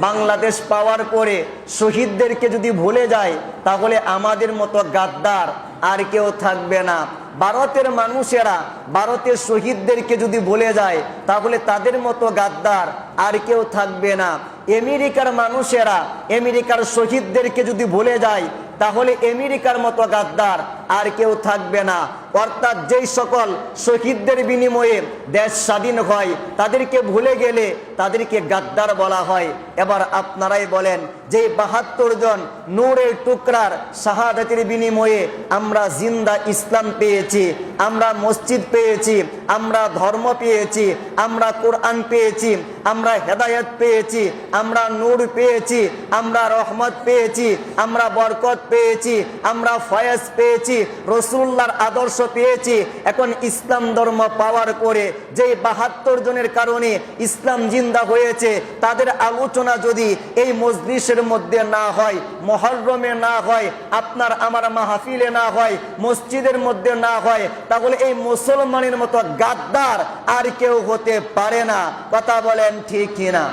বাংলাদেশ পাওয়ার পরে শহীদদেরকে যদি ভুলে যায় তাহলে আমাদের মতো গাদ্দার আর কেউ থাকবে না। ভারতের মানুষেরা ভারতের শহীদদেরকে যদি ভুলে যায় তাহলে তাদের মতো গাদ্দার আর কেউ থাকবে না। আমেরিকার মানুষেরা আমেরিকার শহীদদেরকে যদি ভুলে যায় তাহলে আমেরিকার মতো গাদ্দার আর কেউ থাকবে না। অর্থাৎ যেই সকল শহীদদের বিনিময়ে দেশ স্বাধীন হয় তাদেরকে ভুলে গেলে তাদেরকে গাদ্দার বলা হয়। এবার আপনারাই বলেন, যে ৭২ জন নূরের টুকরার শাহাদাতের বিনিময়ে আমরা জিন্দা ইসলাম পেয়েছি, আমরা মসজিদ পেয়েছি, আমরা ধর্ম পেয়েছি, আমরা কোরআন পেয়েছি, আমরা হেদায়েত পেয়েছি, আমরা নূর পেয়েছি, আমরা রহমত পেয়েছি, আমরা বরকত পেয়েছি, আমরা ফয়েজ পেয়েছি, রাসূলুল্লাহর আদর্শ পেয়েছি। এখন ইসলাম ধর্ম পাওয়ার পরে যে ৭২ জনের কারণে ইসলাম জিন্দা হয়েছে তাদের আলোচনা যদি এই মজলিসের মধ্যে না হয়, মুহররমে না হয়, আপনার আমার মাহফিলে না হয়, মসজিদের মধ্যে না হয়, তাহলে এই মুসলমানের মতো গাদ্দার আর কেউ হতে পারে না। কথা বলেন ঠিক কিনা?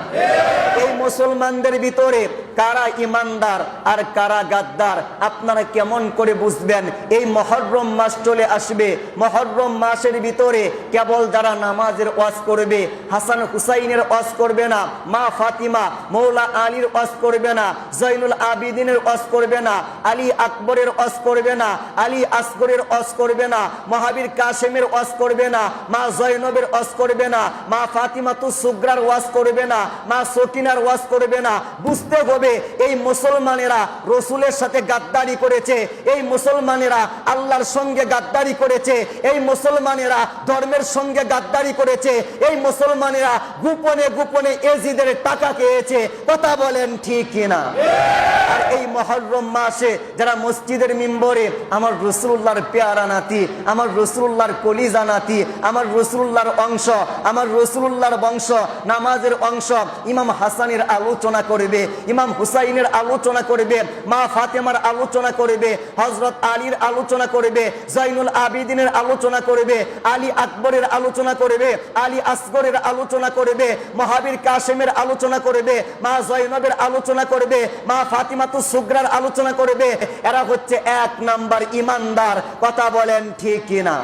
এই মুসলমানদের ভিতরে কারা ইমানদার আর কারা গাদ্দার আপনারা কেমন করে বুঝবেন? এই মুহররম মাস চলে আসবে, মুহররম মাসের ভিতরে কেবল যারা নামাজের ওয়াজ করবে, হাসান হুসাইনের ওয়াজ করবে না, মা ফাতিমা মৌলা আলীর ওয়াজ করবে না, জয়নুল আবিদিনের ওয়াজ করবে না, আলী আকবরের ওয়াজ করবে না, আলী আসগরের ওয়াজ করবে না, মহাবীর কাসেমের ওয়াজ করবে না, মা জয়নবের ওয়াজ করবে না, মা ফাতিমাতুস সুগরার ওয়াজ করবে না, মা সকিনার ওয়াজ করবে না। বুঝতে হবে এই মুসলমানেরা রসুলের সাথে গাদ্দারি করেছে, এই মুসলমানেরা আল্লাহর সঙ্গে গাদ্দারি করেছে, এই মুসলমানেরা ধর্মের সঙ্গে গাদ্দারি করেছে, এই মুসলমানেরা গোপনে গোপনে এজিদের টাকা খেয়েছে। কথা বলেন ঠিক কিনা? আর এই মুহররম মাসে যারা মসজিদের মিম্বরে আমার রাসূলুল্লাহর পেয়ারা নাতি, আমার রাসূলুল্লাহর কলিজা নাতি, আমার রাসূলুল্লাহর অংশ, আমার রাসূলুল্লাহর বংশ, নামাজের অংশ, ইমাম হাসানের আলোচনা করবে, ইমাম হুসাইনের আলোচনা করবে, মা ফাতেমার আলোচনা করবে, হযরত আলীর আলোচনা করবে, জয়নুল আবিদিনের আলোচনা করবে, আলী আকবরের আলোচনা করবে, আলী আসগরের আলোচনা করবে, মহাবীর কাসেমের আলোচনা করবে, মা জয়নবের আলোচনা করবে, মা ফাতিমাতুস সুগরার আলোচনা করবে। এরা হচ্ছে ১ নাম্বার ইমানদার। কথা বলেন ঠিক কিনা?